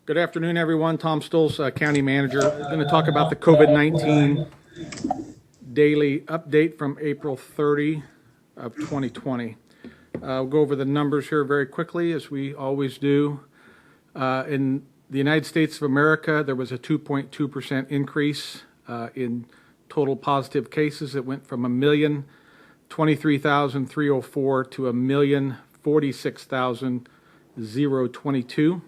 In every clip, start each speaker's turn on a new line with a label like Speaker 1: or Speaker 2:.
Speaker 1: Good afternoon, everyone. Tom Stolz, County Manager. We're going to talk about the COVID-19 daily update from April 30 of 2020. We'll go over the numbers here very quickly, as we always do. In the United States of America, there was a 2.2% increase in total positive cases. It went from 1,023,304 to 1,046,022.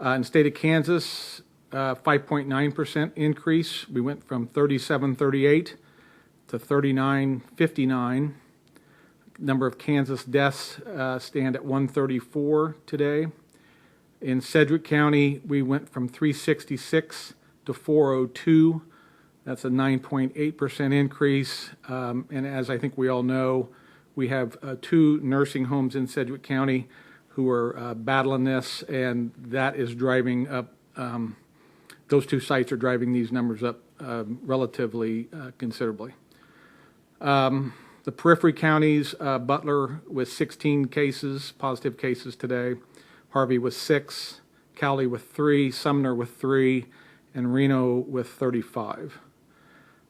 Speaker 1: In the state of Kansas, 5.9% increase. We went from 3738 to 3959. Number of Kansas deaths stand at 134 today. In Sedgwick County, we went from 366 to 402. That's a 9.8% increase. And as I think we all know, we have 2 nursing homes in Sedgwick County who are battling this, and that is driving up, those 2 sites are driving these numbers up relatively considerably. The periphery counties, Butler with 16 cases, positive cases today, Harvey with 6, Cowley with 3, Sumner with 3, and Reno with 35.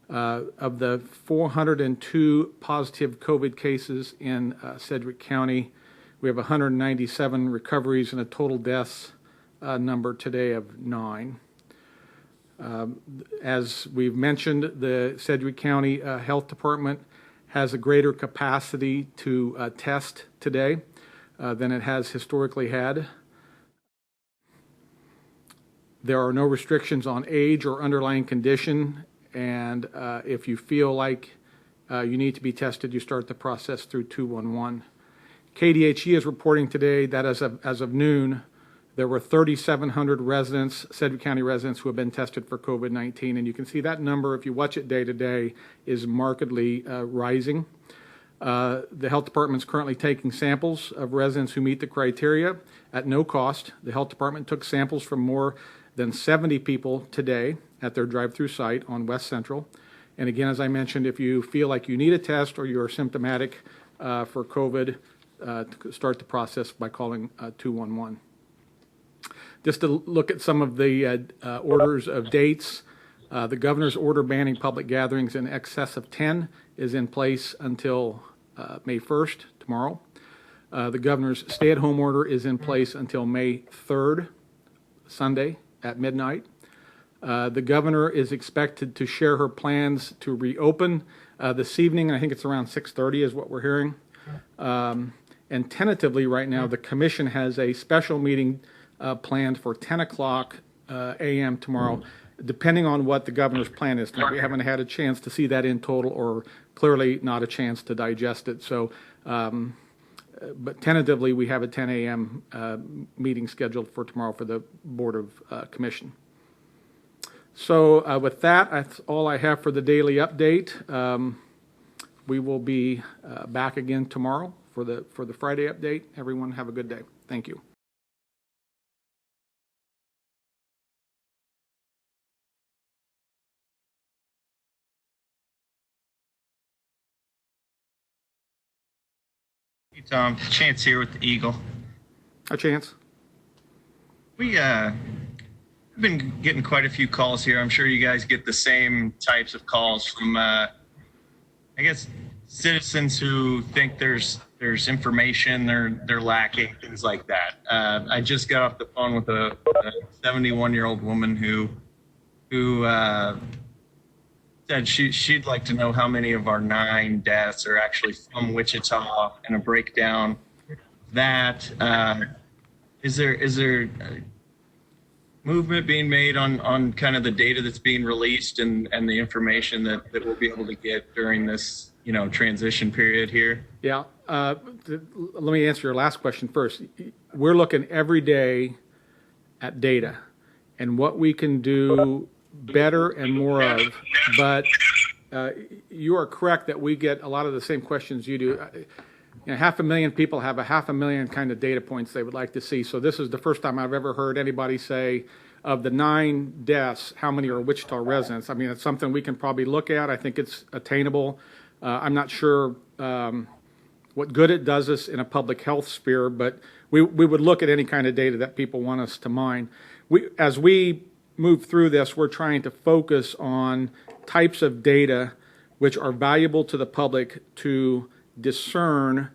Speaker 1: Of the 402 positive COVID cases in Sedgwick County, we have 197 recoveries and a total deaths number today of 9. As we've mentioned, the Sedgwick County Health Department has a greater capacity to test today than it has historically had. There are no restrictions on age or underlying condition, and if you feel like you need to be tested, you start the process through 211. KDHE is reporting today that as of noon, there were 3,700 residents, Sedgwick County residents, who have been tested for COVID-19. And you can see that number, if you watch it day to day, is markedly rising. The health department is currently taking samples of residents who meet the criteria at no cost. The health department took samples from more than 70 people today at their drive-through site on West Central. And again, as I mentioned, if you feel like you need a test or you're symptomatic for COVID, start the process by calling 211. Just to look at some of the orders of dates, the governor's order banning public gatherings in excess of 10 is in place until May 1st, tomorrow. The governor's stay-at-home order is in place until May 3rd, Sunday at midnight. The governor is expected to share her plans to reopen this evening. I think it's around 6:30 is what we're hearing. And tentatively right now, the commission has a special meeting planned for 10 o'clock a.m. tomorrow, depending on what the governor's plan is tonight. We haven't had a chance to see that in total, or clearly not a chance to digest it. So, but tentatively, we have a 10 a.m. Meeting scheduled for tomorrow for the Board of Commission. So with that, that's all I have for the daily update. We will be back again tomorrow for the Friday update. Everyone have a good day. Thank you.
Speaker 2: Hey Tom, Chance here with the Eagle.
Speaker 1: Hi, Chance.
Speaker 2: We have been getting quite a few calls here. I'm sure you guys get the same types of calls from, I guess, citizens who think there's information they're lacking, things like that. I just got off the phone with a 71-year-old woman who said she'd like to know how many of our 9 deaths are actually from Wichita, and a breakdown of that. Is there movement being made on kind of the data that's being released and the information that we'll be able to get during this transition period here?
Speaker 1: Yeah. Let me answer your last question first. We're looking every day at data and what we can do better and more of, but you are correct that we get a lot of the same questions you do. 500,000 people have 500,000 kind of data points they would like to see. So this is the first time I've ever heard anybody say, of the 9 deaths, how many are Wichita residents? I mean, it's something we can probably look at. I think it's attainable. I'm not sure what good it does us in a public health sphere, but we would look at any kind of data that people want us to mine. as we move through this, we're trying to focus on types of data which are valuable to the public to discern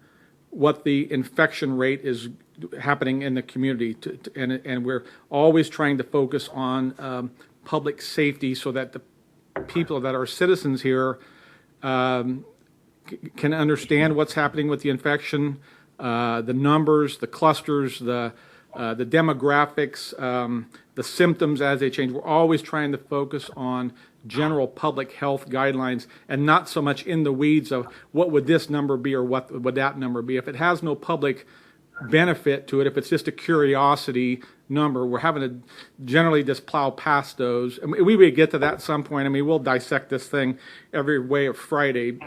Speaker 1: what the infection rate is happening in the community. And we're always trying to focus on public safety so that the people that are citizens here can understand what's happening with the infection, the numbers, the clusters, the demographics, the symptoms as they change. We're always trying to focus on general public health guidelines and not so much in the weeds of what would this number be or what would that number be. If it has no public benefit to it, if it's just a curiosity number, we're having to generally just plow past those. I mean, we may get to that at some point. I mean, we'll dissect this thing every way of Friday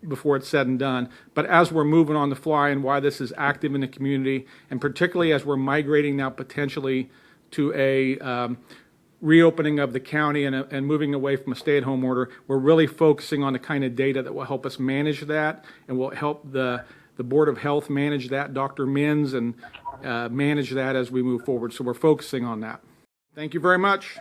Speaker 1: before it's said and done. But as we're moving on the fly and why this is active in the community, and particularly as we're migrating now potentially to a reopening of the county and moving away from a stay-at-home order, we're really focusing on the kind of data that will help us manage that and will help the Board of Health manage that, Dr. Mins, and manage that as we move forward. So we're focusing on that. Thank you very much.